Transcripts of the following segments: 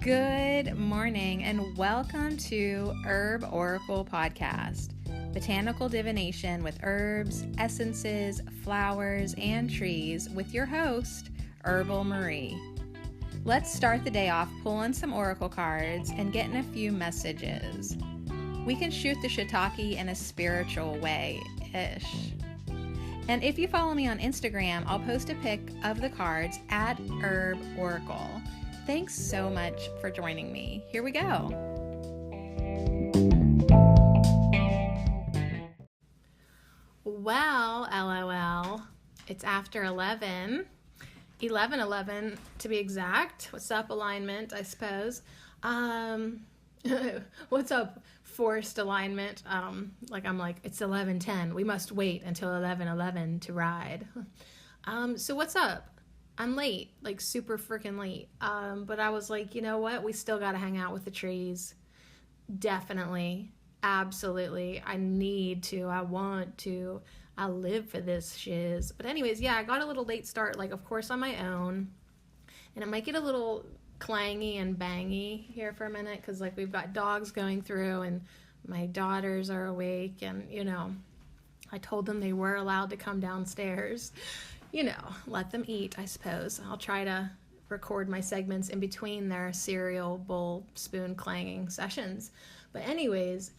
Good morning and welcome to Herb Oracle Podcast, botanical divination with herbs, essences, flowers, and trees with your host, Herbal Marie. Let's start the day off pulling some oracle cards and getting a few messages. We can shoot the shiitake in a spiritual way-ish. And if you follow me on Instagram, I'll post a pic of the cards at Herb Oracle. Thanks so much for joining me. Here we go. Well, LOL, it's after 11 to be exact. What's up, alignment, I suppose. What's up, forced alignment? It's 11:10. We must wait until 11:11 to ride. So what's up? I'm late, like super freaking late. But I was like, you know what? We still got to hang out with the trees. Definitely. Absolutely. I need to. I want to. I live for this shiz. But anyways, yeah, I got a little late start, like, of course, on my own. And it might get a little clangy and bangy here for a minute because, like, we've got dogs going through and my daughters are awake. And, you know, I told them they were allowed to come downstairs. You know, let them eat, I suppose. I'll try to record my segments in between their cereal bowl spoon clanging sessions. But anyways,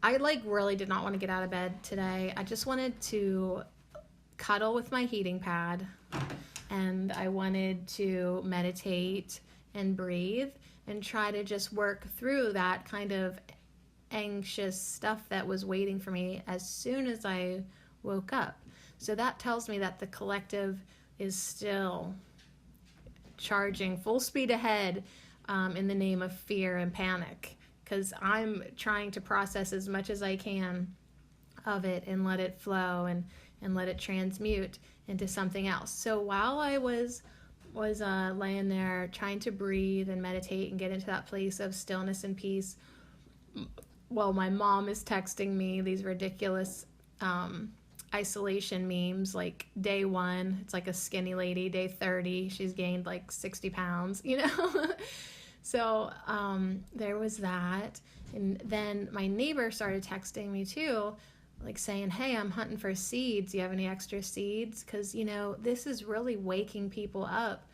I really did not want to get out of bed today. I just wanted to cuddle with my heating pad, and I wanted to meditate and breathe and try to just work through that kind of anxious stuff that was waiting for me as soon as I woke up. So that tells me that the collective is still charging full speed ahead in the name of fear and panic, because I'm trying to process as much as I can of it and let it flow and let it transmute into something else. So while I was laying there trying to breathe and meditate and get into that place of stillness and peace, well, my mom is texting me these ridiculous isolation memes, like day 1 it's like a skinny lady, day 30 she's gained like 60 pounds, you know. So there was that. And then my neighbor started texting me too, like saying, hey, I'm hunting for seeds, do you have any extra seeds? Because, you know, this is really waking people up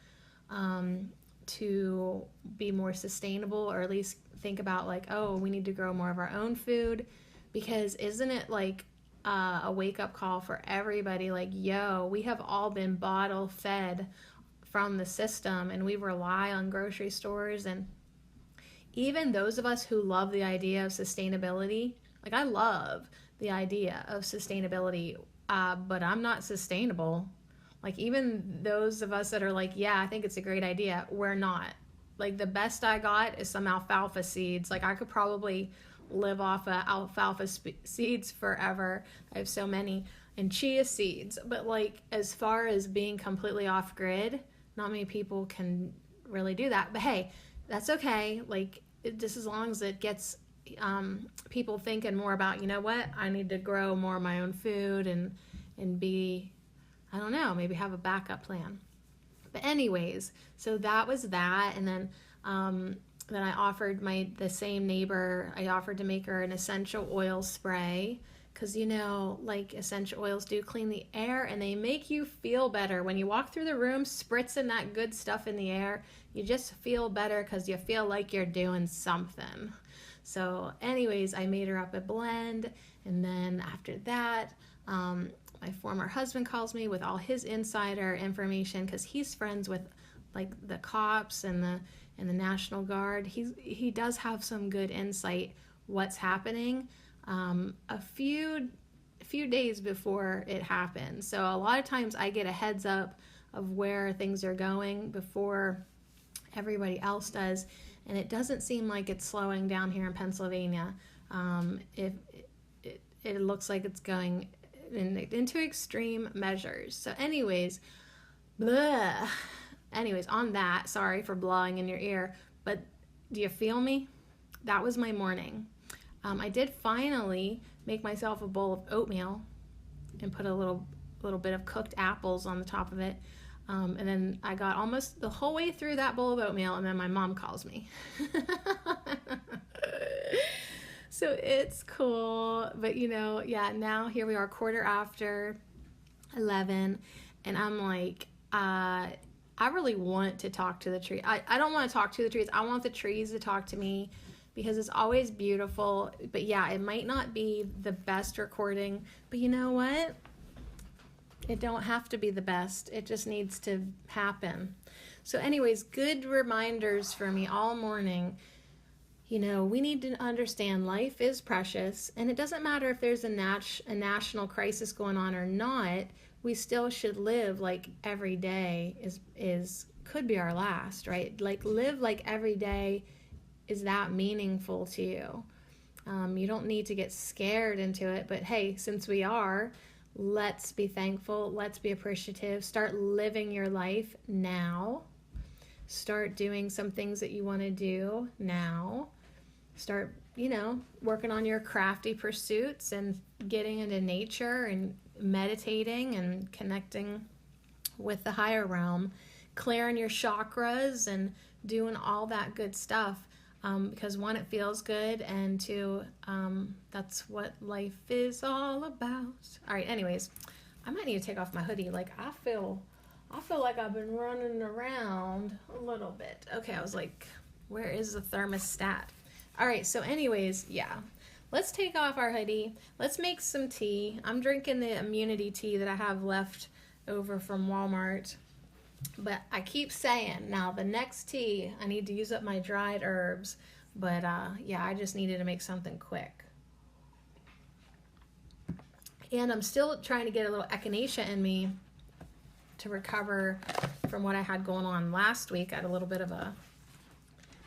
to be more sustainable, or at least think about like, oh, we need to grow more of our own food. Because isn't it like a wake-up call for everybody, like, yo, we have all been bottle fed from the system and we rely on grocery stores. And even those of us who love the idea of sustainability, like I love the idea of sustainability, but I'm not sustainable. Like even those of us that are like, yeah, I think it's a great idea, we're not. Like the best I got is some alfalfa seeds. Like I could probably live off of alfalfa seeds forever. I have so many. And chia seeds. But like as far as being completely off grid, not many people can really do that. But hey, that's okay. Like just as long as it gets people thinking more about, you know what, I need to grow more of my own food and be, I don't know, maybe have a backup plan. But anyways, so that was that. And then I offered the same neighbor, I offered to make her an essential oil spray, because, you know, like essential oils do clean the air and they make you feel better. When you walk through the room spritzing that good stuff in the air, you just feel better because you feel like you're doing something. So anyways, I made her up a blend, and then after that, my former husband calls me with all his insider information because he's friends with like the cops and the National Guard. He does have some good insight what's happening a few days before it happens. So a lot of times I get a heads up of where things are going before everybody else does, and it doesn't seem like it's slowing down here in Pennsylvania. It looks like it's going into extreme measures. So anyways, on that, sorry for blowing in your ear, but do you feel me? That was my morning. I did finally make myself a bowl of oatmeal and put a little bit of cooked apples on the top of it. And then I got almost the whole way through that bowl of oatmeal, and then my mom calls me. So it's cool. But, yeah, now here we are, 11:15, and I'm like, I really want to talk to the tree. I don't want to talk to the trees. I want the trees to talk to me, because it's always beautiful. But yeah, it might not be the best recording, but you know what? It don't have to be the best. It just needs to happen. So anyways, good reminders for me all morning. We need to understand life is precious, and it doesn't matter if there's a national crisis going on or not. We still should live like every day could be our last, right? Like, live like every day is that meaningful to you. You don't need to get scared into it, but hey, since we are, let's be thankful. Let's be appreciative. Start living your life now. Start doing some things that you want to do now. Start, working on your crafty pursuits and getting into nature and meditating and connecting with the higher realm, clearing your chakras and doing all that good stuff. Because one, it feels good, and two, that's what life is all about. All right, anyways, I might need to take off my hoodie. Like, I feel like I've been running around a little bit. Okay, I was like, where is the thermostat? All right, so anyways, yeah, let's take off our hoodie. Let's make some tea. I'm drinking the immunity tea that I have left over from Walmart. But I keep saying, now the next tea, I need to use up my dried herbs. But yeah, I just needed to make something quick. And I'm still trying to get a little echinacea in me to recover from what I had going on last week. I had a little bit of a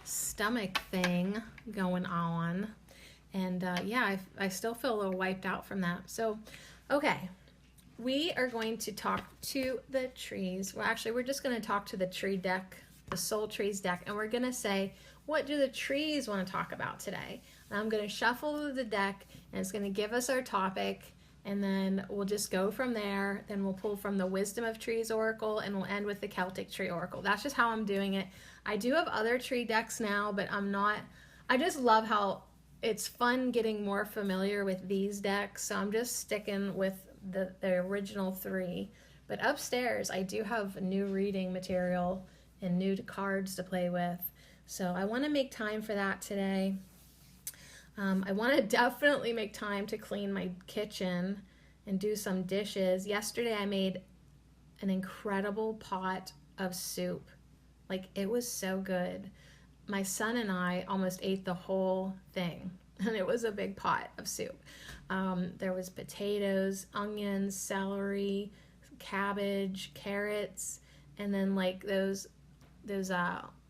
stomach thing going on. And yeah, I still feel a little wiped out from that. So, okay. We are going to talk to the trees. Well, actually, we're just going to talk to the tree deck, the Soul Trees deck, and we're going to say, what do the trees want to talk about today? And I'm going to shuffle the deck, and it's going to give us our topic, and then we'll just go from there. Then we'll pull from the Wisdom of Trees Oracle, and we'll end with the Celtic Tree Oracle. That's just how I'm doing it. I do have other tree decks now, but I just love how it's fun getting more familiar with these decks, so I'm just sticking with the original three. But upstairs I do have new reading material and new cards to play with, so I want to make time for that today. I want to definitely make time to clean my kitchen and do some dishes. Yesterday I made an incredible pot of soup. Like, it was so good. My son and I almost ate the whole thing, and it was a big pot of soup. There was potatoes, onions, celery, cabbage, carrots, and then like those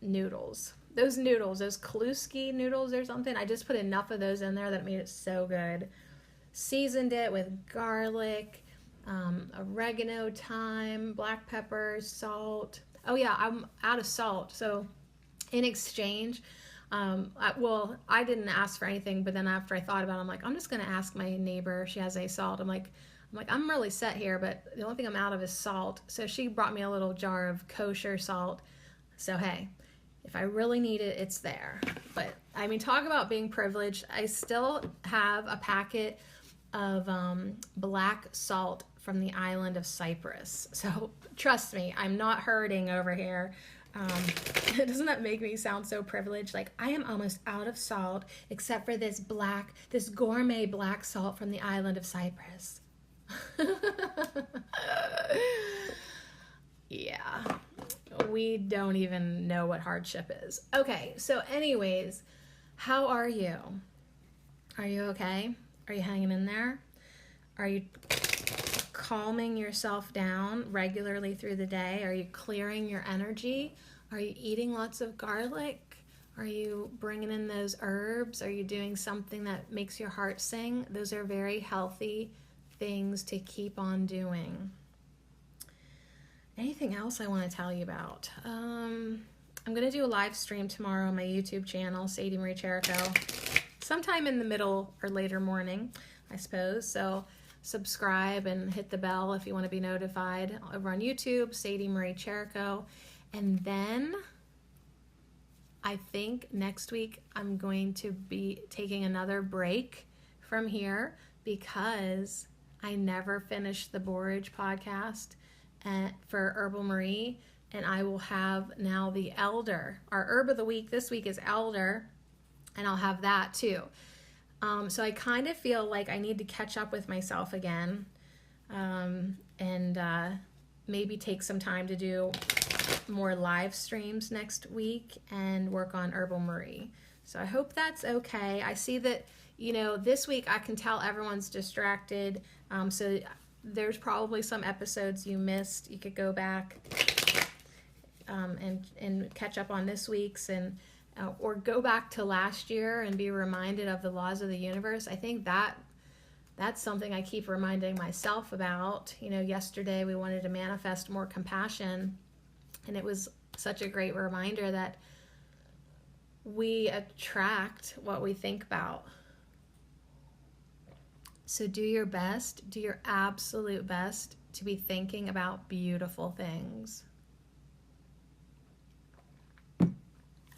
noodles. Those Kaluski noodles or something. I just put enough of those in there that made it so good. Seasoned it with garlic, oregano, thyme, black pepper, salt. Oh yeah, I'm out of salt. So in exchange, I didn't ask for anything, but then after I thought about it, I'm like, I'm just going to ask my neighbor if she has any salt. I'm like, I'm really set here, but the only thing I'm out of is salt. So she brought me a little jar of kosher salt. So hey, if I really need it, it's there. But I mean, talk about being privileged. I still have a packet of black salt from the island of Cyprus. So trust me, I'm not hurting over here. Doesn't that make me sound so privileged? Like, I am almost out of salt except for this gourmet black salt from the island of Cyprus. Yeah, we don't even know what hardship is. Okay, so anyways, how are you? Are you okay? Are you hanging in there? Are you calming yourself down regularly through the day? Are you clearing your energy? Are you eating lots of garlic? Are you bringing in those herbs? Are you doing something that makes your heart sing? Those are very healthy things to keep on doing. Anything else I want to tell you about? I'm going to do a live stream tomorrow on my YouTube channel, Sadie Marie Cherico, sometime in the middle or later morning, I suppose. So subscribe and hit the bell if you want to be notified over on YouTube, Sadie Marie Cherico. And then I think next week I'm going to be taking another break from here because I never finished the Borage podcast for Herbal Marie, and I will have now the Elder. Our herb of the week this week is Elder, and I'll have that too. So I kind of feel like I need to catch up with myself again, and maybe take some time to do more live streams next week and work on Herbal Marie. So I hope that's okay. I see that, this week I can tell everyone's distracted. So there's probably some episodes you missed. You could go back and catch up on this week's, and or go back to last year and be reminded of the laws of the universe. I think that's something I keep reminding myself about. Yesterday we wanted to manifest more compassion, and it was such a great reminder that we attract what we think about. So do your best, do your absolute best to be thinking about beautiful things.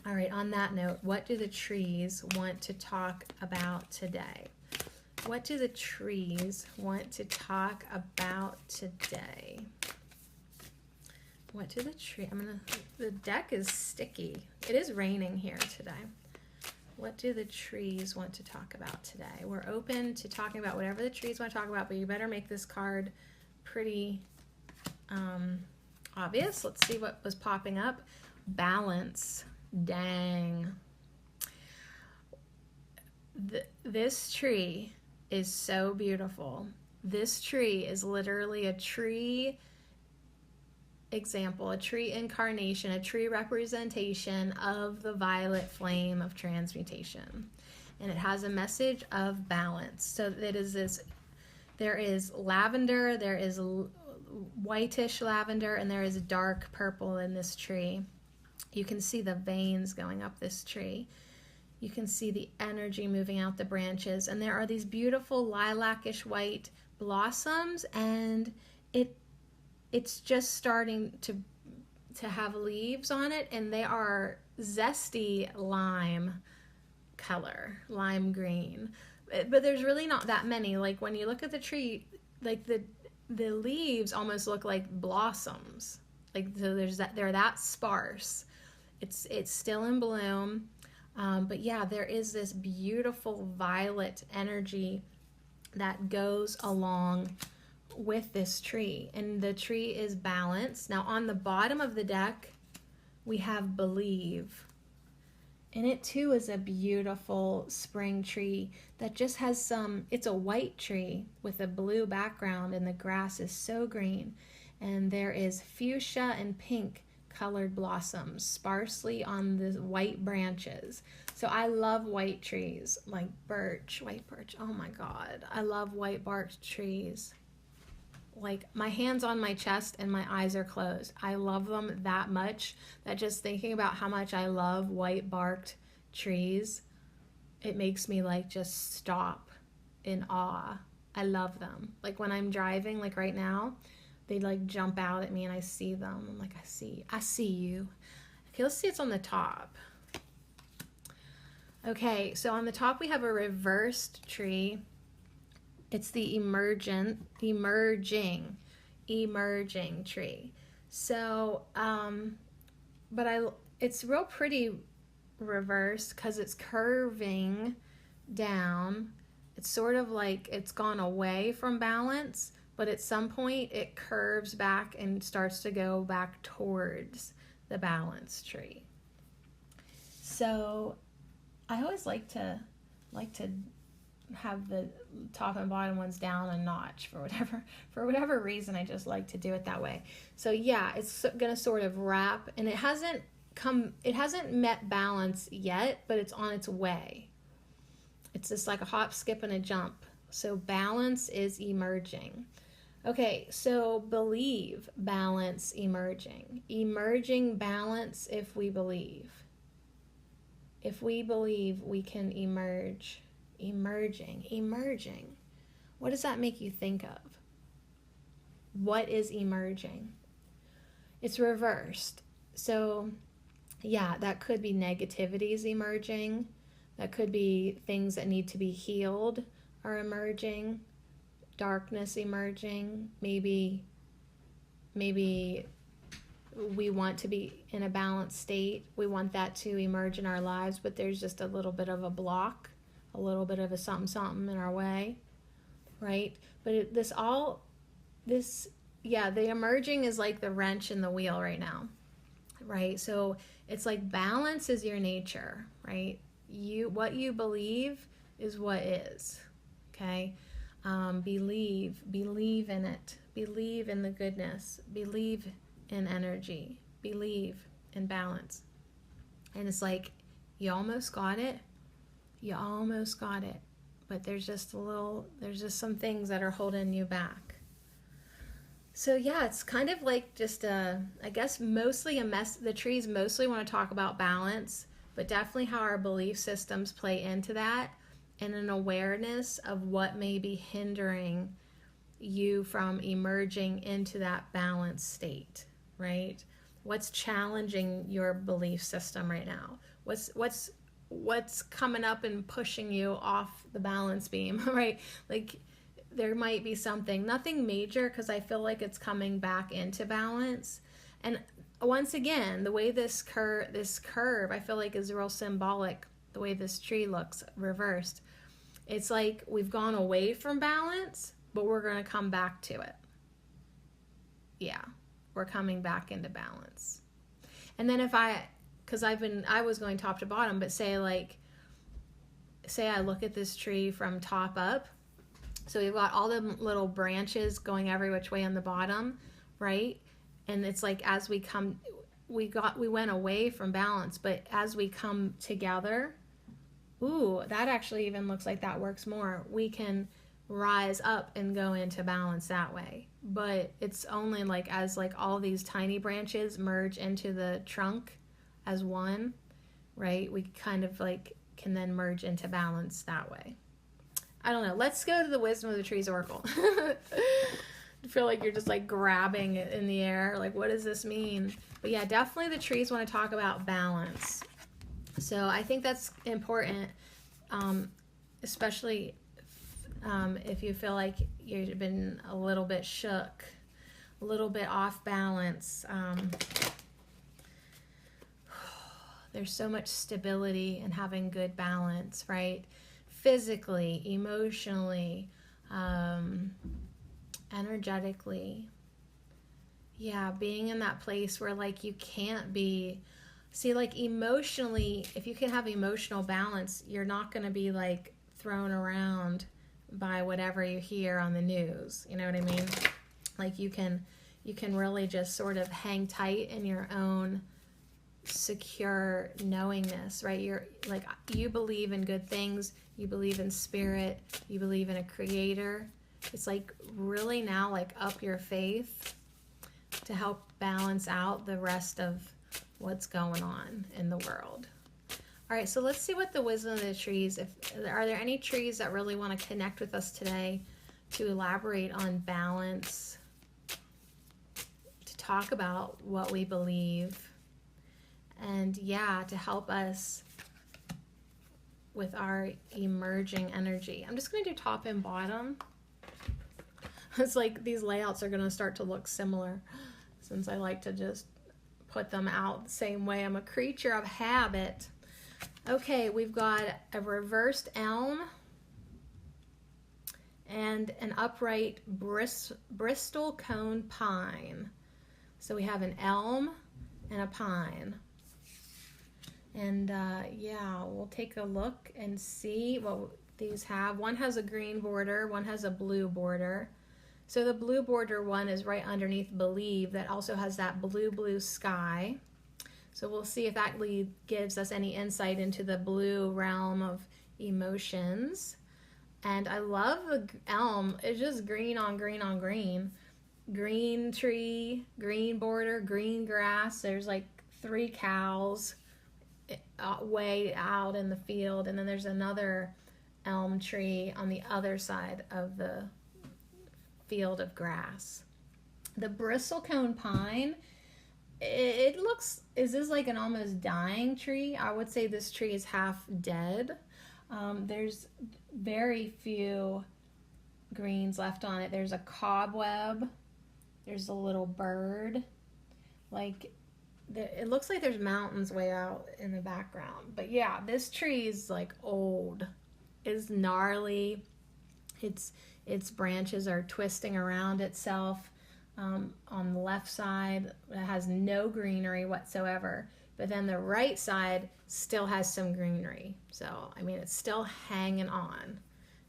All right, on that note, what do the trees want to talk about today? What do the trees want to talk about today? What do the tree? The deck is sticky. It is raining here today. What do the trees want to talk about today? We're open to talking about whatever the trees want to talk about, but you better make this card pretty obvious. Let's see what was popping up. Balance. Dang. This tree is so beautiful. This tree is literally a tree example, a tree incarnation, a tree representation of the violet flame of transmutation. And it has a message of balance. So there is lavender, there is whitish lavender, and there is dark purple in this tree. You can see the veins going up this tree. You can see the energy moving out the branches. And there are these beautiful lilac-ish white blossoms, and it's just starting to have leaves on it, and they are zesty lime color, lime green. But there's really not that many. Like when you look at the tree, like the leaves almost look like blossoms. Like so they're that sparse. It's still in bloom. But yeah, there is this beautiful violet energy that goes along with this tree, and the tree is balanced. Now on the bottom of the deck we have Believe, and it too is a beautiful spring tree that just has it's a white tree with a blue background, and the grass is so green, and there is fuchsia and pink colored blossoms sparsely on the white branches. So I love white trees, like white birch. Oh my God, I love white barked trees. Like my hands on my chest and my eyes are closed. I love them that much that just thinking about how much I love white barked trees, it makes me like just stop in awe. I love them. Like when I'm driving, like right now, they like jump out at me and I see them. I'm like, I see you. Okay, let's see what's on the top. Okay, so on the top we have a reversed tree. It's the emerging tree. So, it's real pretty reversed because it's curving down. It's sort of like it's gone away from balance, but at some point it curves back and starts to go back towards the balance tree. So I always like to have the top and bottom ones down a notch for whatever reason. I just like to do it that way. So yeah, it's gonna sort of wrap, and it hasn't met balance yet, but it's on its way. It's just like a hop, skip, and a jump. So balance is emerging. Okay, so Believe, balance, emerging balance. If we believe we can emerge. Emerging. What does that make you think of? What is emerging? It's reversed. So yeah, that could be negativities emerging. That could be things that need to be healed are emerging. Darkness emerging. Maybe we want to be in a balanced state. We want that to emerge in our lives, but there's just a little bit of a block, a little bit of a something in our way, right? But the emerging is like the wrench in the wheel right now, right? So it's like balance is your nature, right? What you believe is what is, okay? Believe in it. Believe in the goodness. Believe in energy. Believe in balance. And it's like, you almost got it. You almost got it. But there's just some things that are holding you back. So yeah, it's kind of like just I guess mostly the trees mostly want to talk about balance, but definitely how our belief systems play into that, and an awareness of what may be hindering you from emerging into that balanced state, right? What's challenging your belief system right now? What's coming up and pushing you off the balance beam, right? Like there might be something, nothing major, because I feel like it's coming back into balance. And once again, the way this curve I feel like is real symbolic, the way this tree looks reversed. It's like we've gone away from balance, but we're going to come back to it. Yeah, we're coming back into balance. And then because I was going top to bottom, but say I look at this tree from top up. So we've got all the little branches going every which way on the bottom, right? And it's like as we went away from balance, but as we come together, ooh, that actually even looks like that works more. We can rise up and go into balance that way. But it's only like as like all these tiny branches merge into the trunk as one, right? We kind of like can then merge into balance that way. I don't know. Let's go to the Wisdom of the Trees Oracle. I feel like you're just like grabbing it in the air. Like, what does this mean? But yeah, definitely the trees want to talk about balance. So I think that's important, especially if you feel like you've been a little bit shook, a little bit off balance. There's so much stability in having good balance, right? Physically, emotionally, energetically. Yeah, being in that place where like you can't be, see, like emotionally, if you can have emotional balance, you're not going to be like thrown around by whatever you hear on the news. You know what I mean? Like you can really just sort of hang tight in your own secure knowingness, right? You believe in good things, you believe in spirit, you believe in a creator. It's like really now like up your faith to help balance out the rest of what's going on in the world. All right, so let's see what the wisdom of the trees, are there any trees that really want to connect with us today to elaborate on balance, to talk about what we believe, and yeah, to help us with our emerging energy. I'm just going to do top and bottom. It's like these layouts are going to start to look similar since I like to just put them out the same way. I'm a creature of habit. Okay, we've got a reversed elm and an upright Bristol cone pine. So we have an elm and a pine. And yeah, we'll take a look and see what these have. One has a green border, one has a blue border. So the blue border one is right underneath believe, that also has that blue sky. So we'll see if that gives us any insight into the blue realm of emotions. And I love the elm. It's just green on green on green. Green tree, green border, green grass. There's like 3 cows way out in the field, and then there's another elm tree on the other side of the field of grass. The bristlecone pine, it looks, is this like an almost dying tree? I would say this tree is half dead. There's very few greens left on it. There's a cobweb. There's a little bird. Like, it looks like there's mountains way out in the background. But yeah, this tree is like old. It's gnarly. Its branches are twisting around itself. On the left side, it has no greenery whatsoever. But then the right side still has some greenery. So, I mean, it's still hanging on.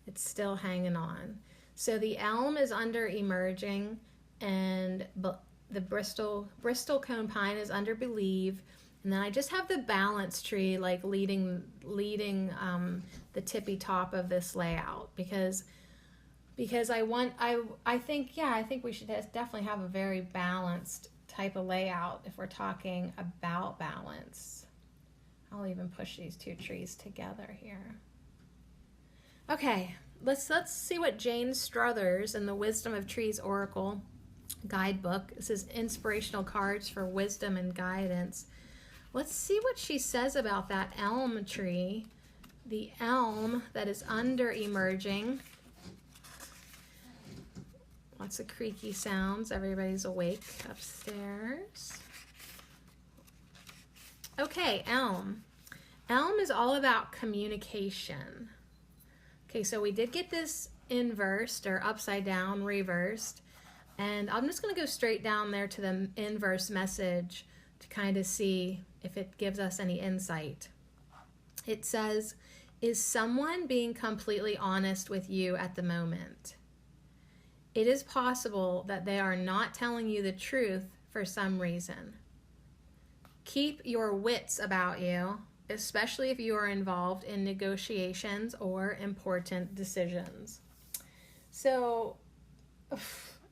It's still hanging on. So the elm is under emerging, and the bristlecone pine is under believe. And then I just have the balance tree like leading the tippy top of this layout because I think we should definitely have a very balanced type of layout if we're talking about balance. I'll even push these two trees together here. Okay, let's see what Jane Struthers in the Wisdom of Trees Oracle guidebook. This is inspirational cards for wisdom and guidance. Let's see what she says about that elm tree, the elm that is under emerging. Lots of creaky sounds. Everybody's awake upstairs. Okay, elm. Elm is all about communication. Okay, so we did get this inversed or upside down, reversed. And I'm just going to go straight down there to the inverse message to kind of see if it gives us any insight. It says, is someone being completely honest with you at the moment? It is possible that they are not telling you the truth for some reason. Keep your wits about you, especially if you are involved in negotiations or important decisions. So,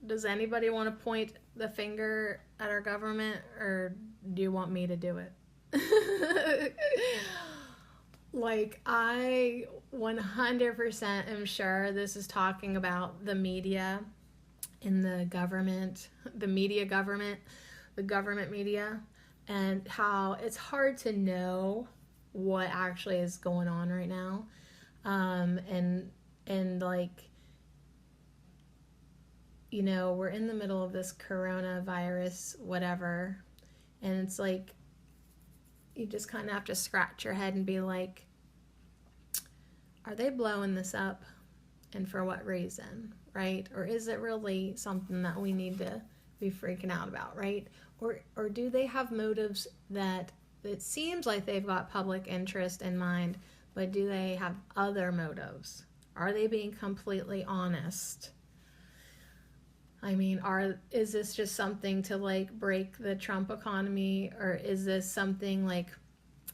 does anybody want to point the finger at our government, or do you want me to do it? Like, I 100% am sure this is talking about the media in the government, the government media, and how it's hard to know what actually is going on right now. And like, you know, we're in the middle of this coronavirus, whatever, and it's like, you just kind of have to scratch your head and be like, are they blowing this up? And for what reason, right? Or is it really something that we need to be freaking out about, right? Or do they have motives that it seems like they've got public interest in mind, but do they have other motives? Are they being completely honest? I mean, is this just something to like break the Trump economy, or is this something like,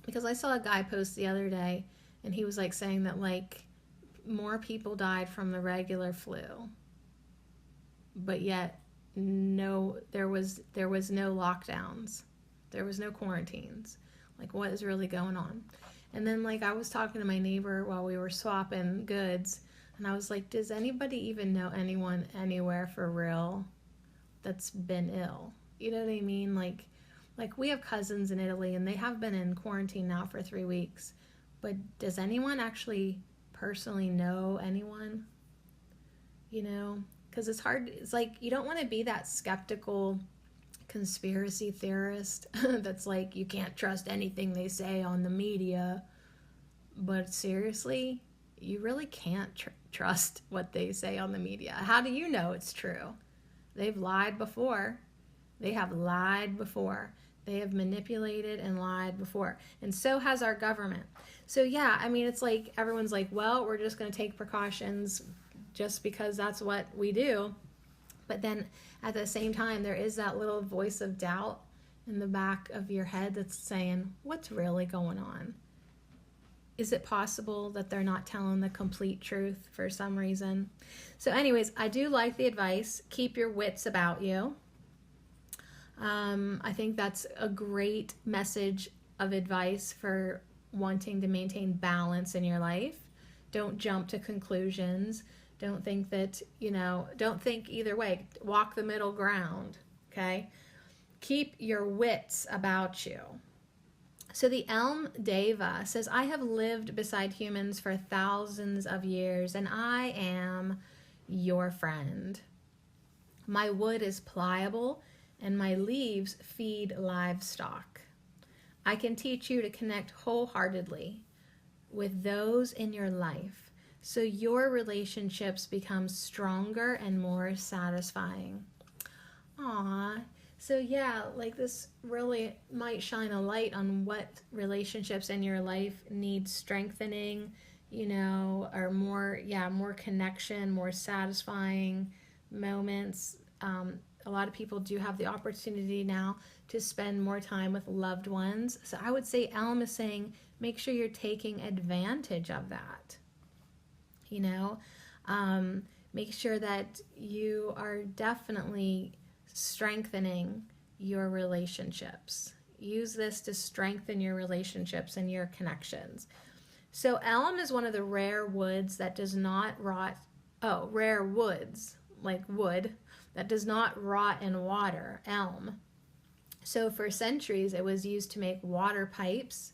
because I saw a guy post the other day and he was like saying that like more people died from the regular flu, but yet there was no lockdowns, there was no quarantines. Like, what is really going on? And then like I was talking to my neighbor while we were swapping goods, and I was like, does anybody even know anyone anywhere for real that's been ill? You know what I mean? Like we have cousins in Italy and they have been in quarantine now for 3 weeks. But does anyone actually personally know anyone? You know? Because it's hard. It's like, you don't want to be that skeptical conspiracy theorist that's like, you can't trust anything they say on the media. But seriously, you really can't trust what they say on the media. How do you know it's true? They've lied before. They have lied before. They have manipulated and lied before. And so has our government. So yeah, I mean, it's like everyone's like, well, we're just going to take precautions just because that's what we do. But then at the same time, there is that little voice of doubt in the back of your head that's saying, what's really going on? Is it possible that they're not telling the complete truth for some reason? So anyways, I do like the advice. Keep your wits about you. I think that's a great message of advice for wanting to maintain balance in your life. Don't jump to conclusions. Don't think that, don't think either way. Walk the middle ground, okay? Keep your wits about you. So the elm deva says, I have lived beside humans for thousands of years, and I am your friend. My wood is pliable, and my leaves feed livestock. I can teach you to connect wholeheartedly with those in your life, so your relationships become stronger and more satisfying. Aww. So yeah, like this really might shine a light on what relationships in your life need strengthening, or more connection, more satisfying moments. A lot of people do have the opportunity now to spend more time with loved ones. So I would say Elm is saying, make sure you're taking advantage of that. Make sure that you are definitely strengthening your relationships. Use this to strengthen your relationships and your connections. So elm is one of the rare woods that does not rot. Oh, rare woods, like wood, that does not rot in water, elm. So for centuries, it was used to make water pipes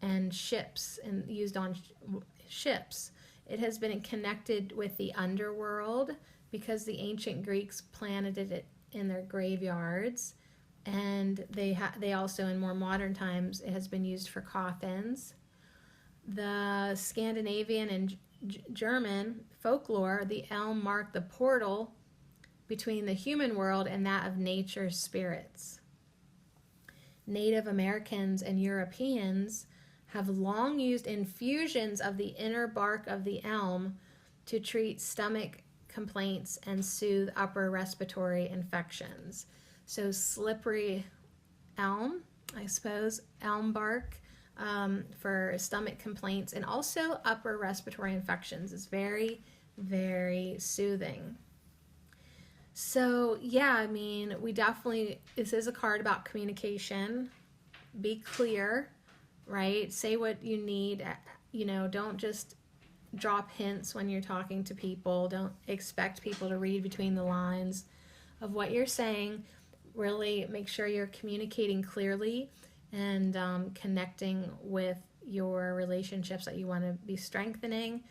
and ships, and used on ships. It has been connected with the underworld because the ancient Greeks planted it in their graveyards, and they also, in more modern times, it has been used for coffins. The Scandinavian and German folklore, the elm marked the portal between the human world and that of nature's spirits. Native Americans and Europeans have long used infusions of the inner bark of the elm to treat stomach complaints and soothe upper respiratory infections. So slippery elm, I suppose, elm bark for stomach complaints and also upper respiratory infections is very, very soothing. So yeah, this is a card about communication. Be clear, right? Say what you need, don't just drop hints when you're talking to people. Don't expect people to read between the lines of what you're saying. Really make sure you're communicating clearly and connecting with your relationships that you want to be strengthening,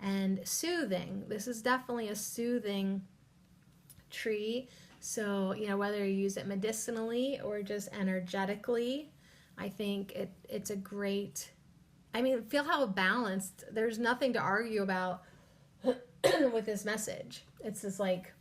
and soothing. This is definitely a soothing tree. So, whether you use it medicinally or just energetically, I think it's a great, feel how balanced. There's nothing to argue about with this message. It's just like,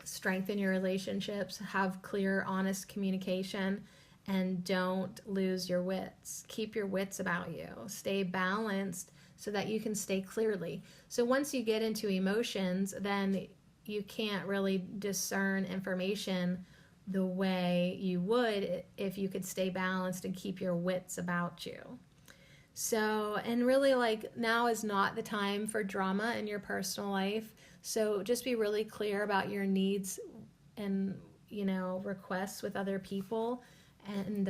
strengthen your relationships, have clear, honest communication, and don't lose your wits. Keep your wits about you. Stay balanced so that you can stay clearly. So once you get into emotions, then you can't really discern information the way you would if you could stay balanced and keep your wits about you. So, and really, now is not the time for drama in your personal life. So just be really clear about your needs and, requests with other people, and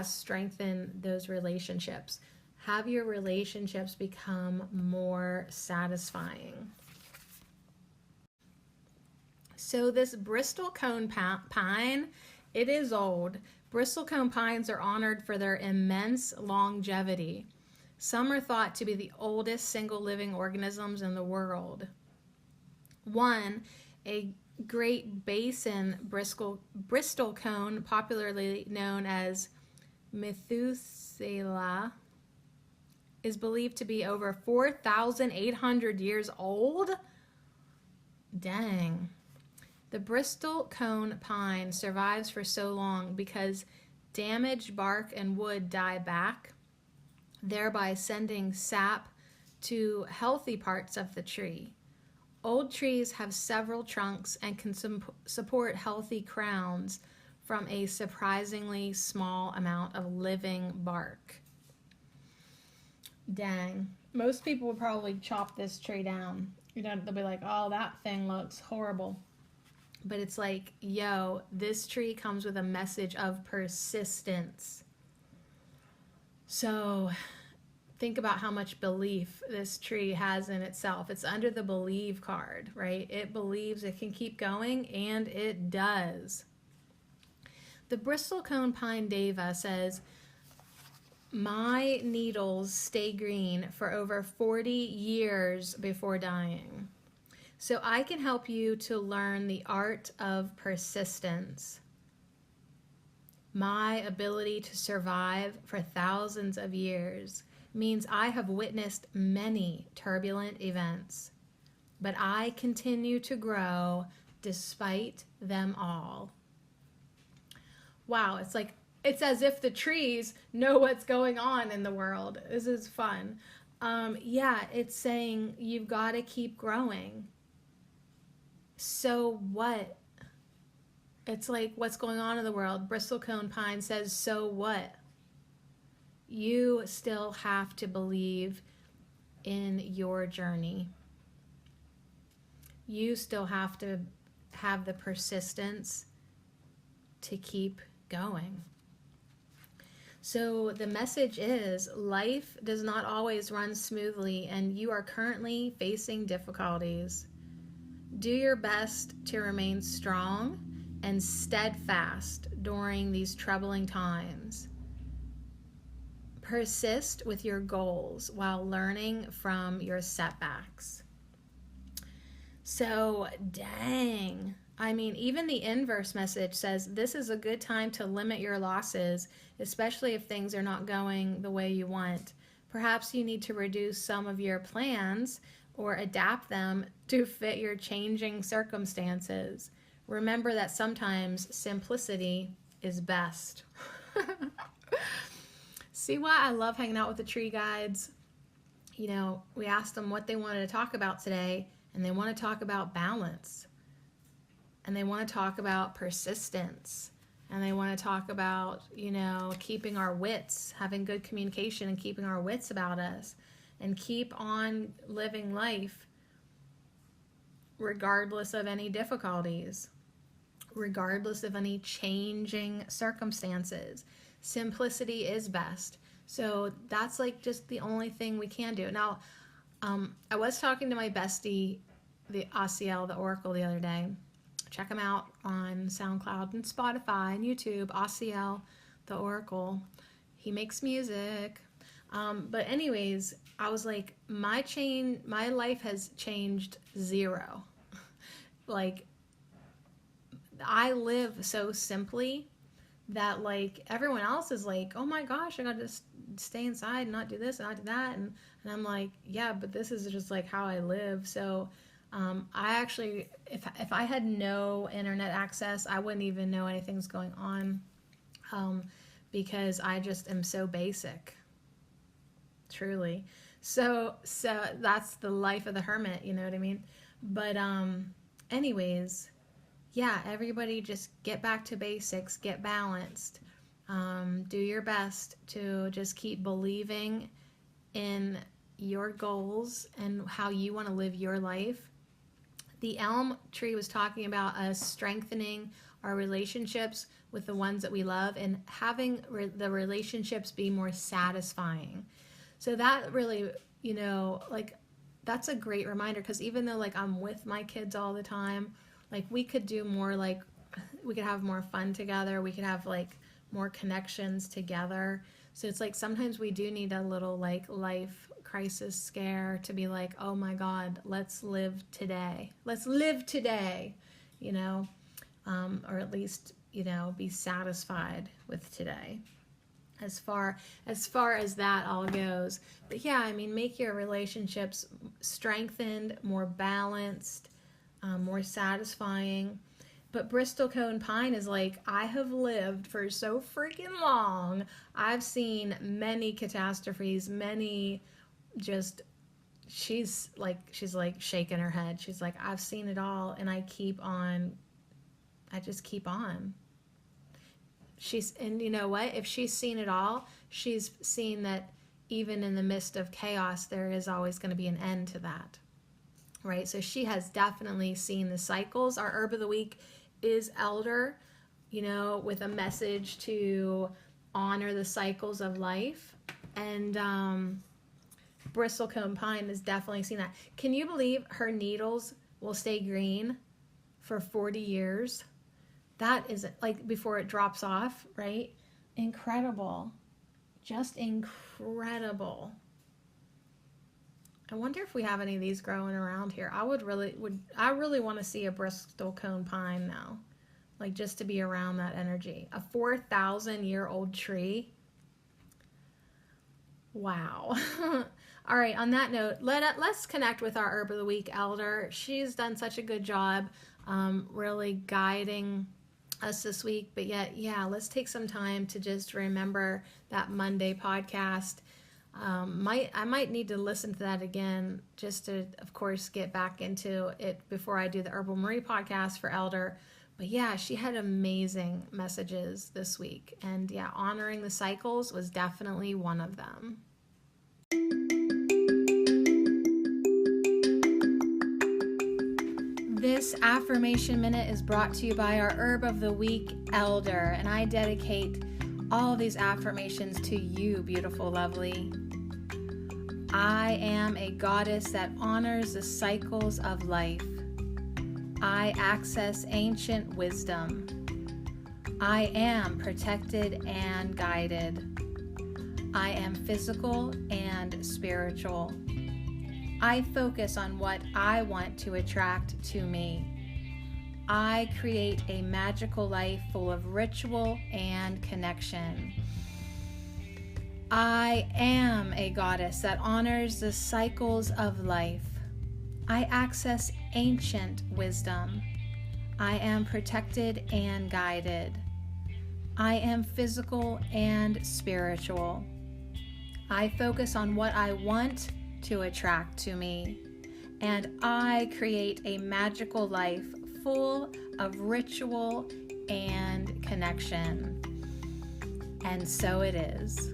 strengthen those relationships. Have your relationships become more satisfying. So this Bristol cone pine, it is old. Bristol cone pines are honored for their immense longevity. Some are thought to be the oldest single living organisms in the world. One, a Great Basin Bristol cone, popularly known as Methuselah, is believed to be over 4,800 years old. Dang. The Bristol cone pine survives for so long because damaged bark and wood die back, thereby sending sap to healthy parts of the tree. Old trees have several trunks and can support healthy crowns from a surprisingly small amount of living bark. Dang. Most people would probably chop this tree down. They'll be like, oh, that thing looks horrible. But it's like, yo, this tree comes with a message of persistence. So think about how much belief this tree has in itself. It's under the believe card, right? It believes it can keep going, and it does. The bristlecone pine deva says, my needles stay green for over 40 years before dying. So I can help you to learn the art of persistence. My ability to survive for thousands of years means I have witnessed many turbulent events, but I continue to grow despite them all. Wow, it's as if the trees know what's going on in the world. This is fun. Yeah, it's saying you've got to keep growing. So what? It's like, what's going on in the world? Bristlecone pine says, so what? You still have to believe in your journey. You still have to have the persistence to keep going. So the message is, life does not always run smoothly, and you are currently facing difficulties. Do your best to remain strong and steadfast during these troubling times. Persist with your goals while learning from your setbacks. So, dang. I mean, even the inverse message says this is a good time to limit your losses, especially if things are not going the way you want. Perhaps you need to reduce some of your plans or adapt them to fit your changing circumstances. Remember that sometimes simplicity is best. See why I love hanging out with the tree guides? You know, we asked them what they wanted to talk about today, and they want to talk about balance. And they want to talk about persistence. And they want to talk about, you know, keeping our wits, having good communication and keeping our wits about us. And keep on living life regardless of any difficulties, regardless of any changing circumstances. Simplicity is best. So that's like just the only thing we can do. Now, I was talking to my bestie, the Asiel, the Oracle, the other day. Check him out on SoundCloud and Spotify and YouTube. Asiel, the Oracle. He makes music. But anyways, I was like, my life has changed zero. Like, I live so simply that like everyone else is like, oh my gosh, I gotta just stay inside and not do this and not do that. And I'm like, yeah, but this is just like how I live. So I actually, if I had no internet access, I wouldn't even know anything's going on, because I just am so basic, truly. So that's the life of the hermit, you know what I mean? But anyways, yeah, everybody just get back to basics, get balanced, do your best to just keep believing in your goals and how you want to live your life. The elm tree was talking about us strengthening our relationships with the ones that we love and having the relationships be more satisfying. So that really, you know, like, that's a great reminder, because even though like I'm with my kids all the time, like we could do more, like we could have more fun together, we could have like more connections together. So it's like sometimes we do need a little like life crisis scare to be like, oh my God, let's live today, you know, or at least, you know, be satisfied with today, as far as that all goes. But yeah, I mean, make your relationships strengthened, more balanced, more satisfying. But bristlecone pine is like, I have lived for so freaking long. I've seen many catastrophes, many just, she's like shaking her head. She's like, I've seen it all, and I just keep on. And you know what? If she's seen it all, she's seen that even in the midst of chaos, there is always going to be an end to that, right? So she has definitely seen the cycles. Our herb of the week is elder, you know, with a message to honor the cycles of life. And bristlecone pine is definitely seen that. Can you believe her needles will stay green for 40 years? That is like before it drops off, right? Incredible. Just incredible. I wonder if we have any of these growing around here. I really want to see a bristlecone pine now. Like just to be around that energy. A 4,000-year-old tree. Wow. All right, on that note, let's connect with our Herb of the Week elder. She's done such a good job really guiding us this week. But yet, yeah, let's take some time to just remember that Monday podcast. I might need to listen to that again just to, of course, get back into it before I do the Herbal Marie podcast for Elder. But yeah, she had amazing messages this week. And yeah, honoring the cycles was definitely one of them. This affirmation minute is brought to you by our Herb of the Week elder. And I dedicate all these affirmations to you, beautiful, lovely. I am a goddess that honors the cycles of life. I access ancient wisdom. I am protected and guided. I am physical and spiritual. I focus on what I want to attract to me. I create a magical life full of ritual and connection. I am a goddess that honors the cycles of life. I access ancient wisdom. I am protected and guided. I am physical and spiritual. I focus on what I want to attract to me. And I create a magical life full of ritual and connection. And so it is.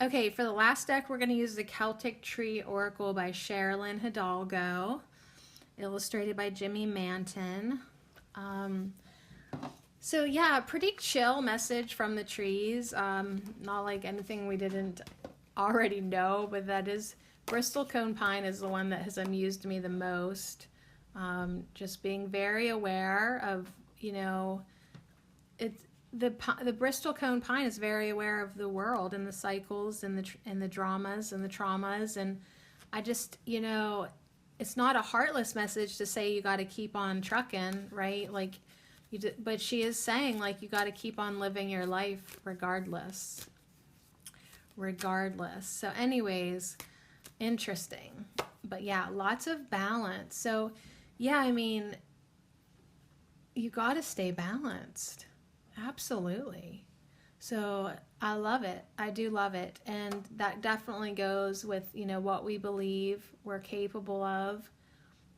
Okay, for the last deck, we're going to use the Celtic Tree Oracle by Sherilyn Hidalgo, illustrated by Jimmy Manton. So yeah, pretty chill message from the trees. Not like anything we didn't already know, but that is bristlecone pine is the one that has amused me the most. Just being very aware of, it's the bristlecone pine is very aware of the world and the cycles and the dramas and the traumas. And I just, it's not a heartless message to say you got to keep on trucking, right? Like, but she is saying, like, you got to keep on living your life regardless. So anyways, interesting. But yeah, lots of balance. So yeah, I mean, you got to stay balanced. Absolutely. So I love it. I do love it. And that definitely goes with, what we believe we're capable of.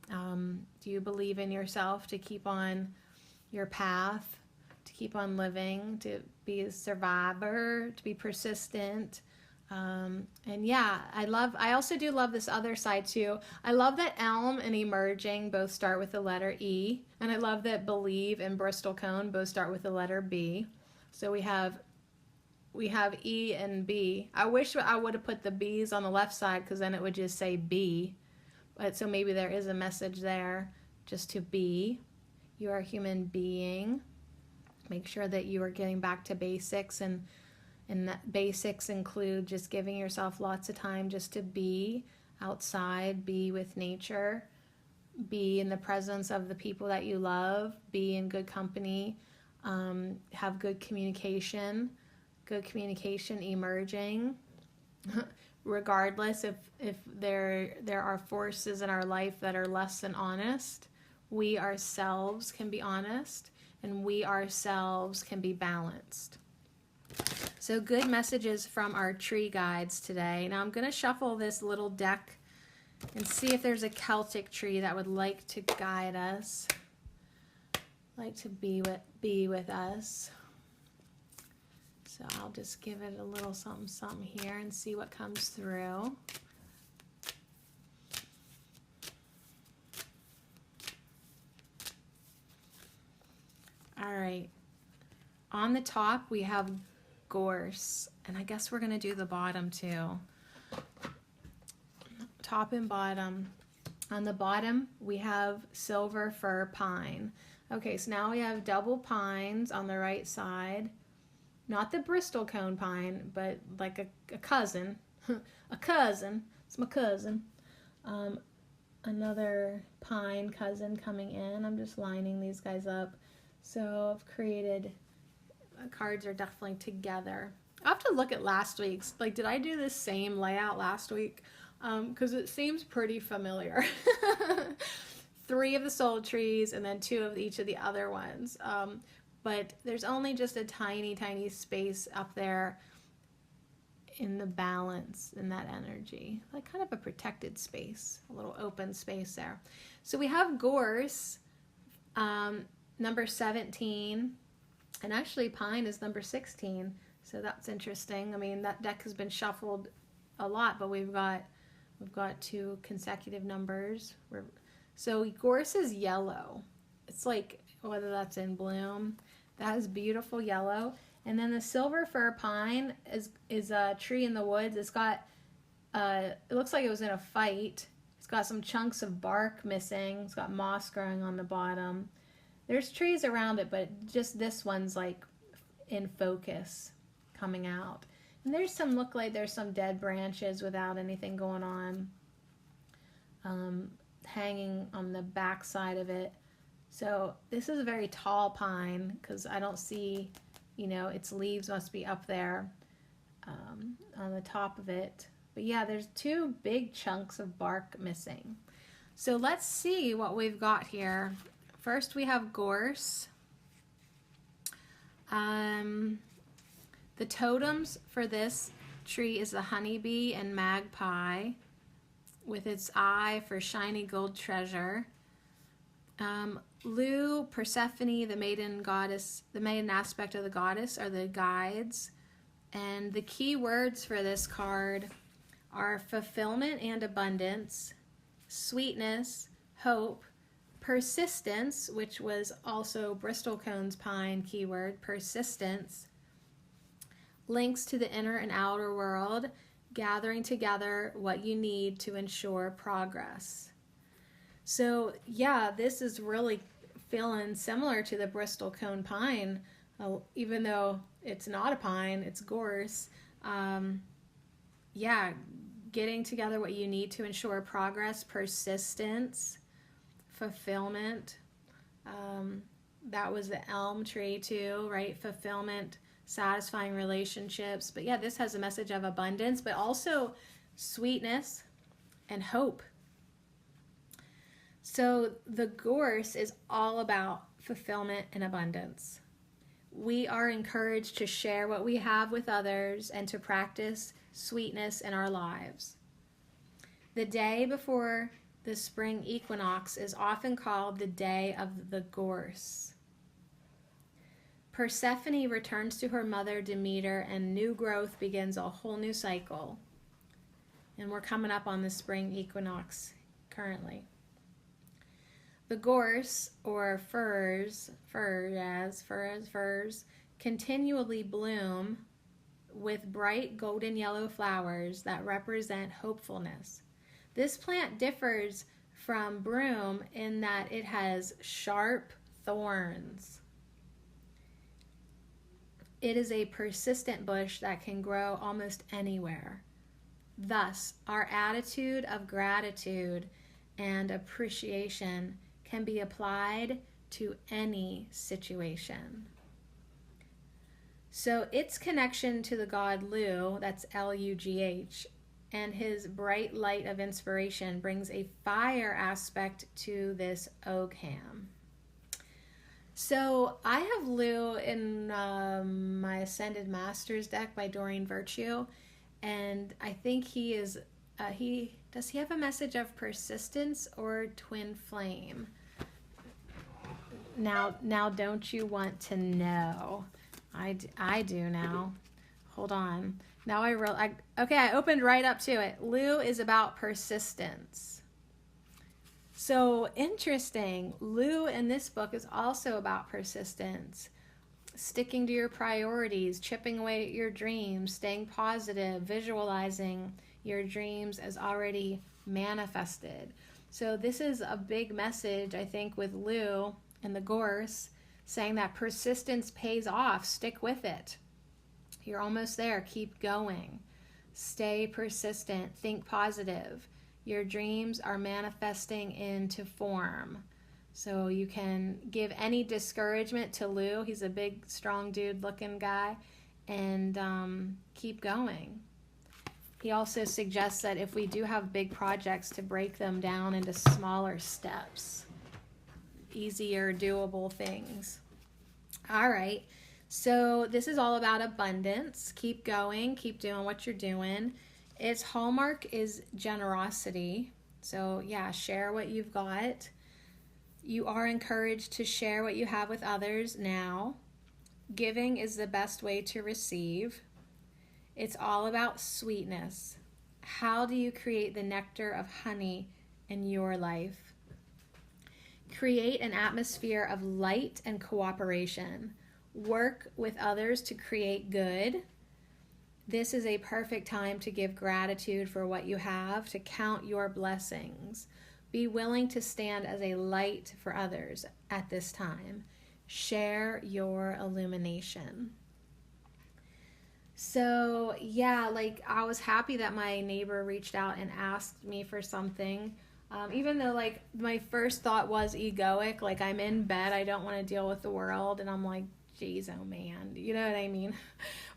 Do you believe in yourself to keep on your path, to keep on living, to be a survivor, to be persistent? And yeah, I also do love this other side too. I love that elm and emerging both start with the letter E. And I love that believe and bristlecone both start with the letter B. So we have E and B. I wish I would have put the B's on the left side because then it would just say B. But so maybe there is a message there just to be. You are a human being. Make sure that you are getting back to basics, and that basics include just giving yourself lots of time just to be outside, be with nature, be in the presence of the people that you love, be in good company, have good communication emerging. Regardless if there are forces in our life that are less than honest, we ourselves can be honest, and we ourselves can be balanced. So good messages from our tree guides today. Now I'm going to shuffle this little deck and see if there's a Celtic tree that would like to guide us, like to be with us. So I'll just give it a little something here and see what comes through. All right. On the top, we have gorse. And I guess we're going to do the bottom too. Top and bottom. On the bottom, we have silver fir pine. Okay, so now we have double pines on the right side. Not the Bristol cone pine, but like a cousin. A cousin. It's my cousin. Another pine cousin coming in. I'm just lining these guys up. So I've created, cards are definitely together. I'll have to look at last week's. Like, did I do the same layout last week? Because it seems pretty familiar. 3 of the soul trees and then 2 of each of the other ones. But there's only just a tiny, tiny space up there in the balance in that energy. Like kind of a protected space, a little open space there. So we have gorse, number 17, and actually pine is number 16. So that's interesting. I mean, that deck has been shuffled a lot, but we've got 2 consecutive numbers. So gorse is yellow. It's like, whether that's in bloom, that has beautiful yellow. And then the silver fir pine is a tree in the woods. It's got, it looks like it was in a fight. It's got some chunks of bark missing. It's got moss growing on the bottom. There's trees around it, but just this one's like in focus coming out. And there's some, look like there's some dead branches without anything going on, hanging on the back side of it. So this is a very tall pine because I don't see, you know, its leaves must be up there on the top of it. But yeah, there's 2 big chunks of bark missing. So let's see what we've got here. First we have gorse. The totems for this tree is the honeybee and magpie with its eye for shiny gold treasure. Lu, Persephone, the maiden goddess, the maiden aspect of the goddess, are the guides. And the key words for this card are fulfillment and abundance, sweetness, hope, persistence, which was also Bristol Cone's pine keyword, persistence, links to the inner and outer world, gathering together what you need to ensure progress. So yeah, this is really feeling similar to the Bristol Cone pine, even though it's not a pine, it's gorse. Yeah, getting together what you need to ensure progress, persistence, fulfillment. That was the elm tree too, right? Fulfillment, satisfying relationships. But yeah, this has a message of abundance, but also sweetness and hope. So the gorse is all about fulfillment and abundance. We are encouraged to share what we have with others and to practice sweetness in our lives. The day before the spring equinox is often called the day of the gorse. Persephone returns to her mother Demeter, and new growth begins a whole new cycle. And we're coming up on the spring equinox currently. The gorse, or firs, continually bloom with bright golden yellow flowers that represent hopefulness. This plant differs from broom in that it has sharp thorns. It is a persistent bush that can grow almost anywhere. Thus, our attitude of gratitude and appreciation can be applied to any situation. So its connection to the god Lu, that's L-U-G-H, and his bright light of inspiration brings a fire aspect to this Ogham. So I have Lu in my Ascended Masters deck by Doreen Virtue, and I think he is, does he have a message of persistence or twin flame? Now don't you want to know? I do now. Hold on. Now I opened right up to it. Lu is about persistence. So interesting. Lu in this book is also about persistence. sticking to your priorities, chipping away at your dreams, staying positive, visualizing your dreams as already manifested. So this is a big message, I think, with Lou and the Gorse, saying that persistence pays off. Stick with it. You're almost there. Keep going. Stay persistent. Think positive. Your dreams are manifesting into form. So you can give any discouragement to Lou. He's a big, strong dude looking guy. And keep going. He also suggests that if we do have big projects, to break them down into smaller steps. Easier, doable things. All right. So this is all about abundance. Keep going. Keep doing what you're doing. Its hallmark is generosity. So yeah, share what you've got. You are encouraged to share what you have with others now. Giving is the best way to receive. It's all about sweetness. How do you create the nectar of honey in your life? Create an atmosphere of light and cooperation. Work with others to create good. This is a perfect time to give gratitude for what you have, to count your blessings. Be willing to stand as a light for others at this time. Share your illumination. So yeah, like I was happy that my neighbor reached out and asked me for something. Even though like my first thought was egoic, like I'm in bed, I don't want to deal with the world. And I'm like, geez, oh man, you know what I mean?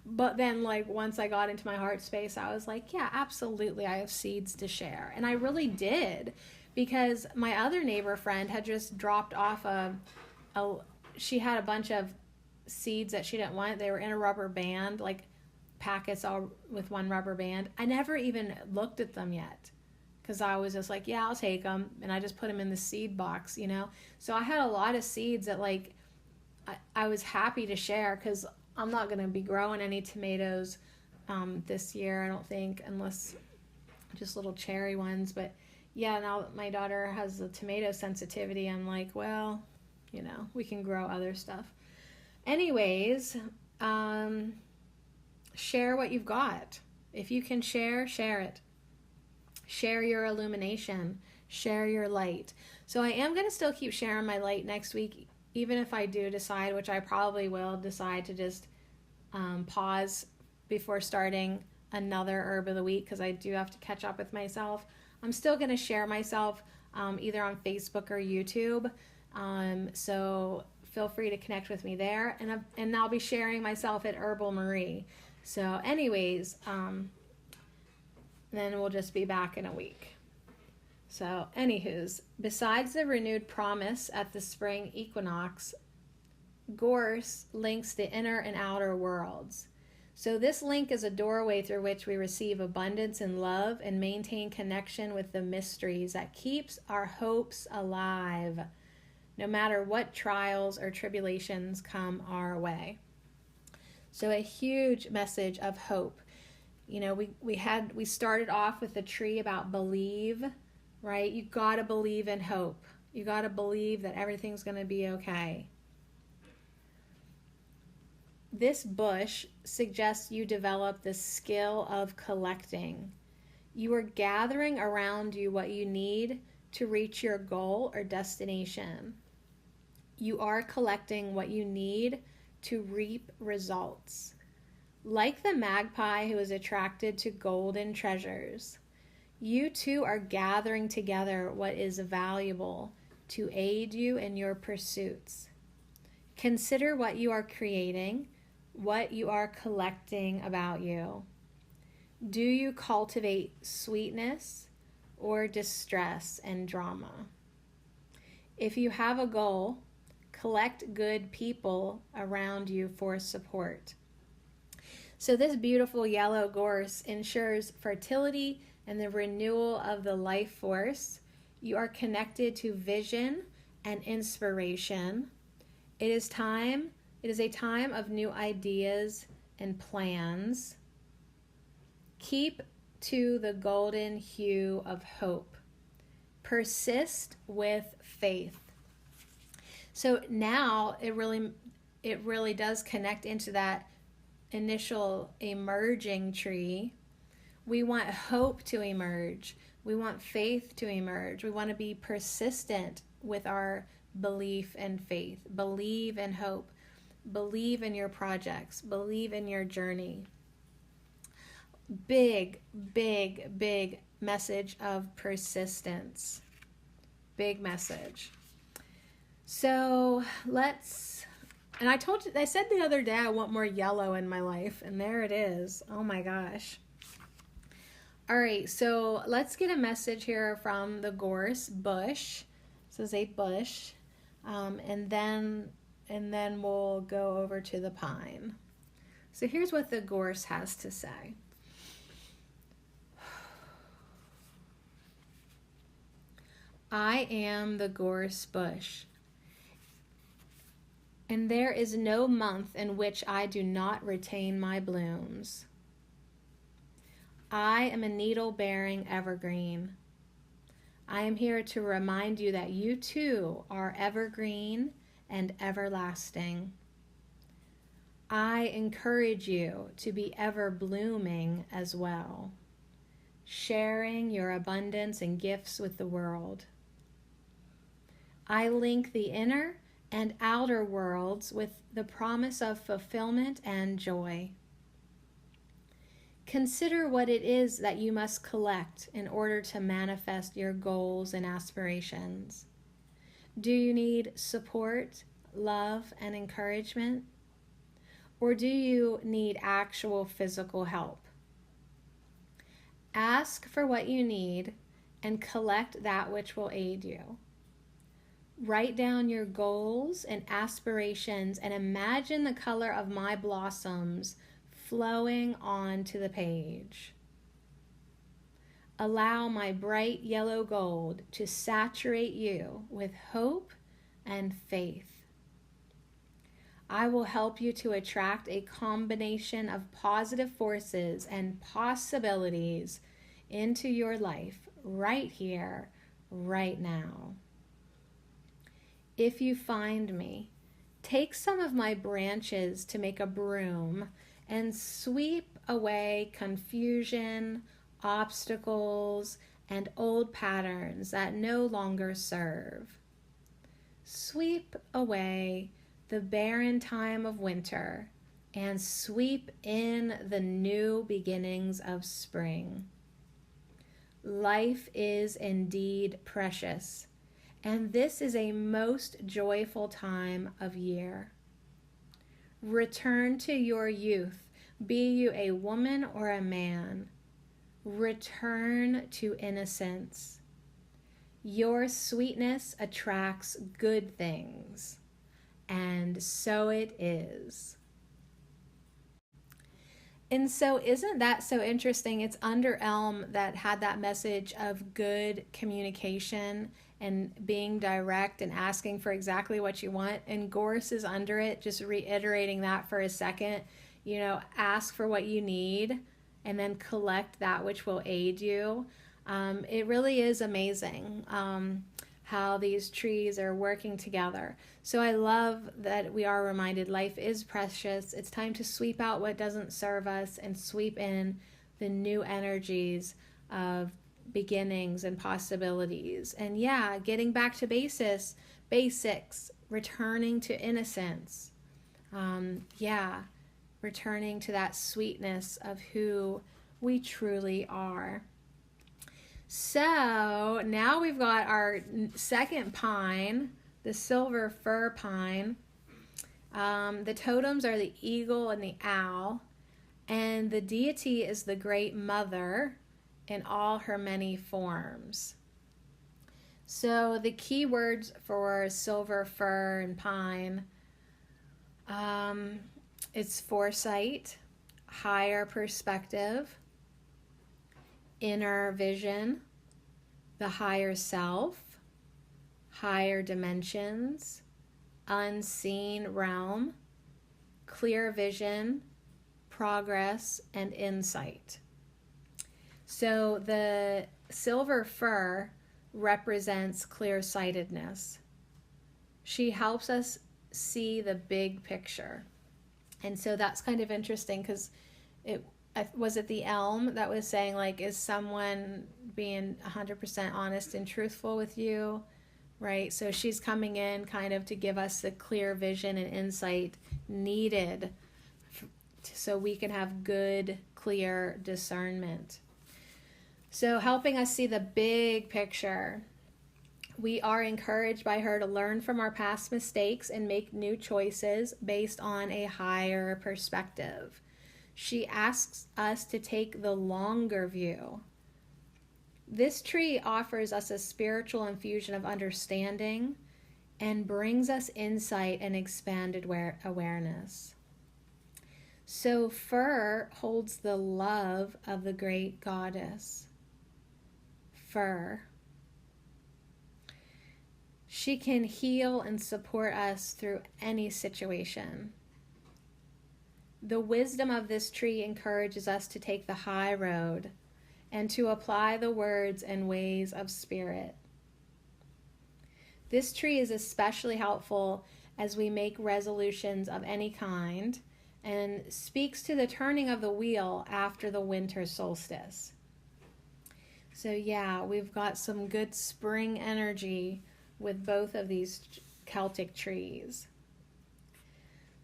But then like once I got into my heart space, I was like, yeah, absolutely. I have seeds to share. And I really did, because my other neighbor friend had just dropped off she had a bunch of seeds that she didn't want. They were in a rubber band, like packets all with one rubber band. I never even looked at them yet, because I was just like, yeah, I'll take them. And I just put them in the seed box, you know? So I had a lot of seeds that like, I was happy to share, because I'm not going to be growing any tomatoes this year, I don't think, unless just little cherry ones. But yeah, now that my daughter has the tomato sensitivity, I'm like, well, you know, we can grow other stuff. Anyways, share what you've got. If you can share, share it. Share your illumination. Share your light. So I am going to still keep sharing my light next week, even if I do decide, which I probably will decide, to just pause before starting another herb of the week, because I do have to catch up with myself. I'm still going to share myself either on Facebook or YouTube. So feel free to connect with me there. And I'll be sharing myself at Herbal Marie. So anyways, then we'll just be back in a week. So anywho's, besides the renewed promise at the spring equinox, Gorse links the inner and outer worlds. So this link is a doorway through which we receive abundance and love and maintain connection with the mysteries that keeps our hopes alive, no matter what trials or tribulations come our way. So a huge message of hope. You know, we started off with a tree about believe, right? You got to believe in hope. You got to believe that everything's going to be okay. This bush suggests you develop the skill of collecting. You are gathering around you what you need to reach your goal or destination. You are collecting what you need to reap results. Like the magpie who is attracted to golden treasures, you too are gathering together what is valuable to aid you in your pursuits. Consider what you are creating, what you are collecting about you. Do you cultivate sweetness or distress and drama? If you have a goal, collect good people around you for support. So this beautiful yellow gorse ensures fertility and the renewal of the life force. You are connected to vision and inspiration. It is a time of new ideas and plans. Keep to the golden hue of hope. Persist with faith. So now it really it really does connect into that initial emerging tree. We want hope to emerge. We want faith to emerge. We want to be persistent with our belief and faith. Believe and hope. Believe in your projects. Believe in your journey. Big, big, big message of persistence. Big message. So and I said the other day I want more yellow in my life, and there it is. Oh my gosh. All right, so let's get a message here from the gorse bush. This is a bush, and then we'll go over to the pine. So here's what the gorse has to say. I am the gorse bush, and there is no month in which I do not retain my blooms. I am a needle-bearing evergreen. I am here to remind you that you too are evergreen and everlasting. I encourage you to be ever blooming as well, sharing your abundance and gifts with the world. I link the inner and outer worlds with the promise of fulfillment and joy. Consider what it is that you must collect in order to manifest your goals and aspirations. Do you need support, love, and encouragement? Or do you need actual physical help? Ask for what you need and collect that which will aid you. Write down your goals and aspirations and imagine the color of my blossoms flowing onto the page. Allow my bright yellow gold to saturate you with hope and faith. I will help you to attract a combination of positive forces and possibilities into your life right here, right now. If you find me, take some of my branches to make a broom and sweep away confusion, obstacles, and old patterns that no longer serve. Sweep away the barren time of winter and sweep in the new beginnings of spring. Life is indeed precious, and this is a most joyful time of year. Return to your youth, be you a woman or a man. Return to innocence. Your sweetness attracts good things, and so it is. And so isn't that so interesting? It's Under Elm that had that message of good communication and being direct and asking for exactly what you want. And Gorse is under it, just reiterating that for a second. You know, ask for what you need and then collect that which will aid you. It really is amazing how these trees are working together. So I love that we are reminded life is precious. It's time to sweep out what doesn't serve us and sweep in the new energies of beginnings and possibilities. And yeah, getting back to basics, returning to innocence. Returning to that sweetness of who we truly are. So now we've got our second pine, the silver fir pine. The totems are the eagle and the owl, and the deity is the Great Mother in all her many forms. So the key words for silver fir and pine, it's foresight, higher perspective, inner vision, the higher self, higher dimensions, unseen realm, clear vision, progress, and insight. So the silver fir represents clear-sightedness. She helps us see the big picture. And so that's kind of interesting because was it the elm that was saying, like, is someone being 100% honest and truthful with you, right? So she's coming in kind of to give us the clear vision and insight needed so we can have good, clear discernment. So helping us see the big picture. We are encouraged by her to learn from our past mistakes and make new choices based on a higher perspective. She asks us to take the longer view. This tree offers us a spiritual infusion of understanding and brings us insight and expanded awareness. So fir holds the love of the great goddess. Fir. She can heal and support us through any situation. The wisdom of this tree encourages us to take the high road and to apply the words and ways of spirit. This tree is especially helpful as we make resolutions of any kind and speaks to the turning of the wheel after the winter solstice. So yeah, we've got some good spring energy with both of these Celtic trees.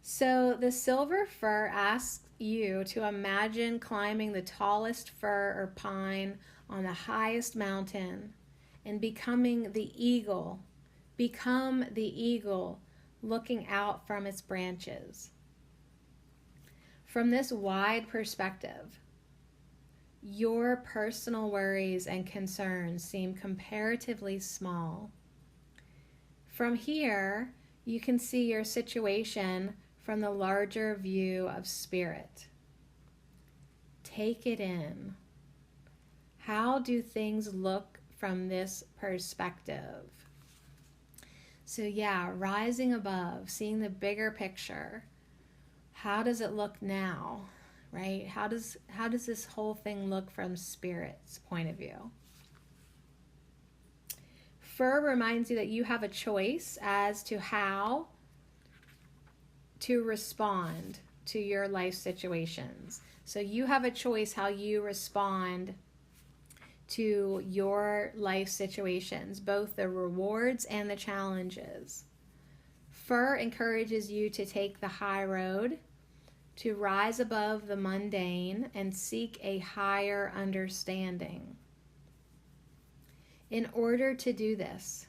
So the silver fir asks you to imagine climbing the tallest fir or pine on the highest mountain and becoming the eagle. Become the eagle looking out from its branches. From this wide perspective, your personal worries and concerns seem comparatively small. From here, you can see your situation from the larger view of spirit. Take it in. How do things look from this perspective? So yeah, rising above, seeing the bigger picture. How does it look now, right? How does this whole thing look from spirit's point of view? Fir reminds you that you have a choice as to how to respond to your life situations. So you have a choice how you respond to your life situations, both the rewards and the challenges. Fir encourages you to take the high road, to rise above the mundane and seek a higher understanding. In order to do this,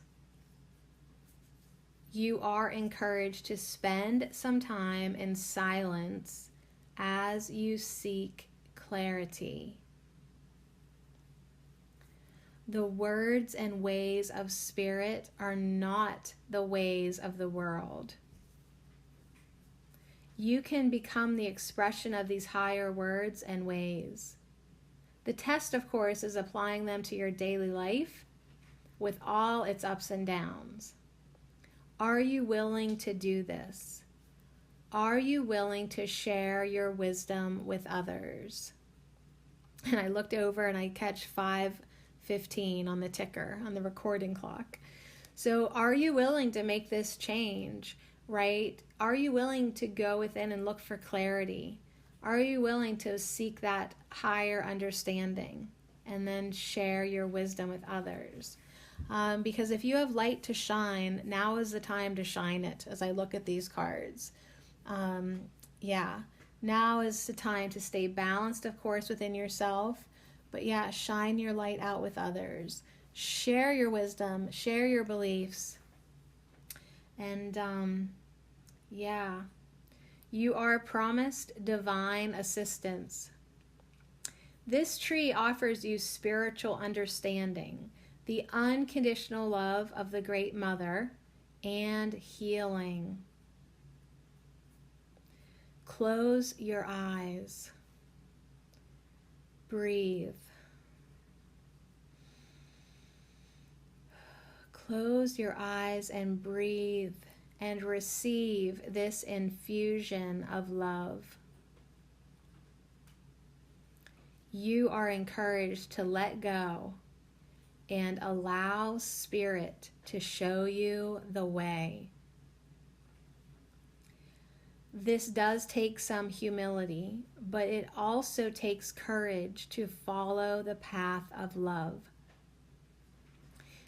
you are encouraged to spend some time in silence as you seek clarity. The words and ways of spirit are not the ways of the world. You can become the expression of these higher words and ways. The test, of course, is applying them to your daily life with all its ups and downs. Are you willing to do this? Are you willing to share your wisdom with others? And I looked over and I catch 5:15 on the ticker, on the recording clock. So are you willing to make this change, right? Are you willing to go within and look for clarity? Are you willing to seek that higher understanding and then share your wisdom with others? Because if you have light to shine, now is the time to shine it as I look at these cards. Now is the time to stay balanced, of course, within yourself. But yeah, shine your light out with others. Share your wisdom, share your beliefs. And you are promised divine assistance. This tree offers you spiritual understanding, the unconditional love of the Great Mother, and healing. Close your eyes. Breathe. Close your eyes and breathe and receive this infusion of love. You are encouraged to let go and allow Spirit to show you the way. This does take some humility, but it also takes courage to follow the path of love.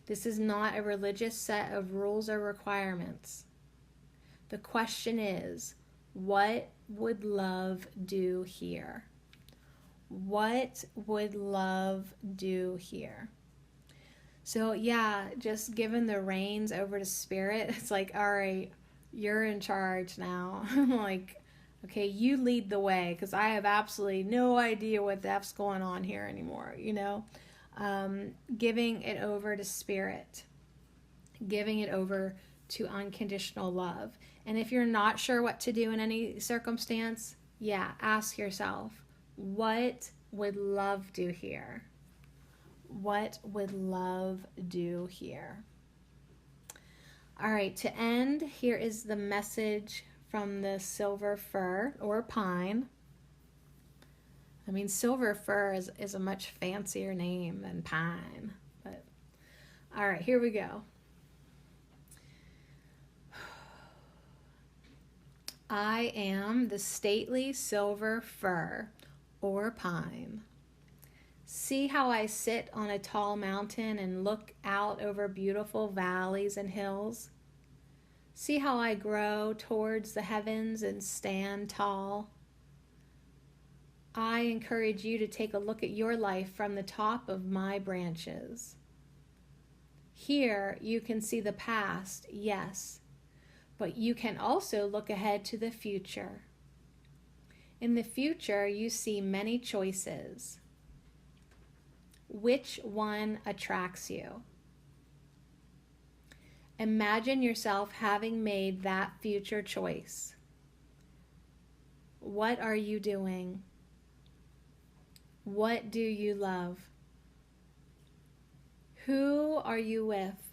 This is not a religious set of rules or requirements. The question is, what would love do here? What would love do here? So yeah, just giving the reins over to Spirit, it's like, all right, you're in charge now. I'm like, okay, you lead the way, because I have absolutely no idea what the F's going on here anymore, you know? Giving it over to Spirit, giving it over to unconditional love. And if you're not sure what to do in any circumstance, yeah, ask yourself, what would love do here? What would love do here? All right, to end, here is the message from the silver fir or pine. I mean, silver fir is a much fancier name than pine. But all right, here we go. I am the stately silver fir or pine. See how I sit on a tall mountain and look out over beautiful valleys and hills? See how I grow towards the heavens and stand tall? I encourage you to take a look at your life from the top of my branches. Here you can see the past, yes, but you can also look ahead to the future. In the future, you see many choices. Which one attracts you? Imagine yourself having made that future choice. What are you doing? What do you love? Who are you with?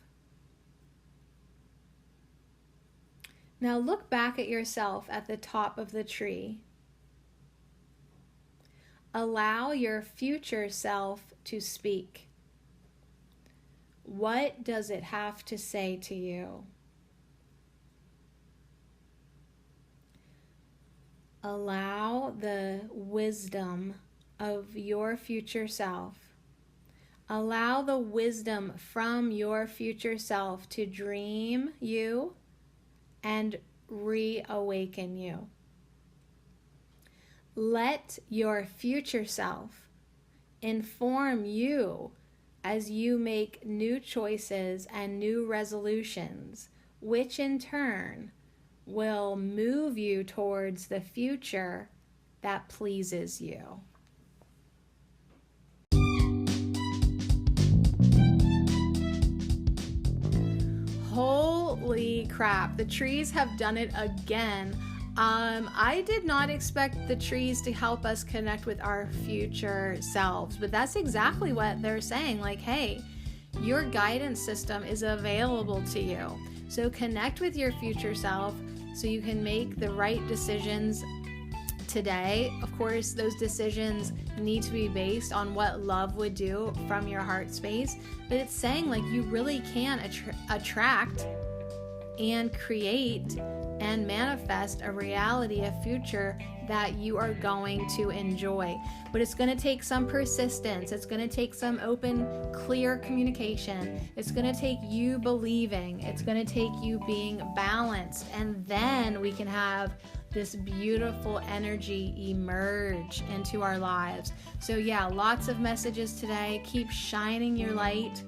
Now look back at yourself at the top of the tree. Allow your future self to speak. What does it have to say to you? Allow the wisdom of your future self. Allow the wisdom from your future self to dream you and reawaken you. Let your future self inform you as you make new choices and new resolutions, which in turn will move you towards the future that pleases you. Holy crap, the trees have done it again. I did not expect the trees to help us connect with our future selves, but that's exactly what they're saying. Like, hey, your guidance system is available to you. So connect with your future self so you can make the right decisions today. Of course, those decisions need to be based on what love would do from your heart space, but it's saying like you really can attract and create and manifest a reality, a future that you are going to enjoy. But it's going to take some persistence. It's going to take some open, clear communication. It's going to take you believing. It's going to take you being balanced. And then we can have this beautiful energy emerge into our lives. So yeah, lots of messages today. Keep shining your light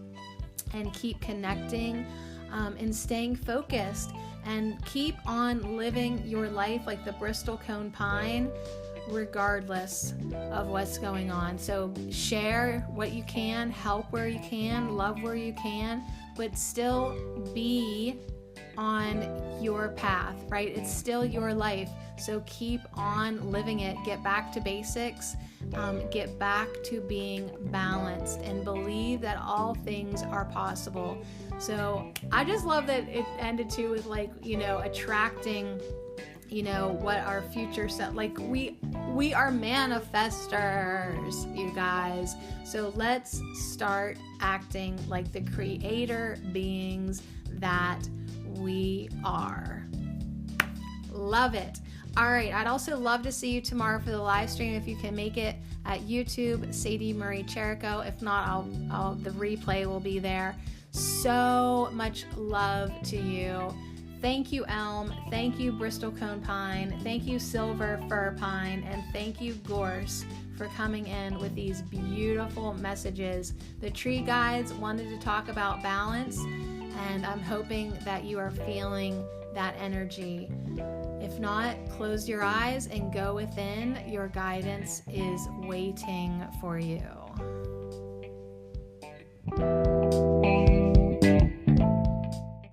and keep connecting and staying focused, and keep on living your life like the Bristol cone pine, regardless of what's going on. So share what you can, help where you can, love where you can, but still be on your path, right? It's still your life. So keep on living it. Get back to basics. Get back to being balanced and believe that all things are possible. So I just love that it ended too with like, attracting, what our future set, like we are manifestors, you guys. So let's start acting like the creator beings that we are. Love it. All right, I'd also love to see you tomorrow for the live stream if you can make it at YouTube, Sadie Marie Cherico. If not, the replay will be there. So much love to you. Thank you, Elm. Thank you, Bristol Cone Pine. Thank you, Silver Fir Pine. And thank you, Gorse, for coming in with these beautiful messages. The tree guides wanted to talk about balance, and I'm hoping that you are feeling that energy. If not, close your eyes and go within. Your guidance is waiting for you.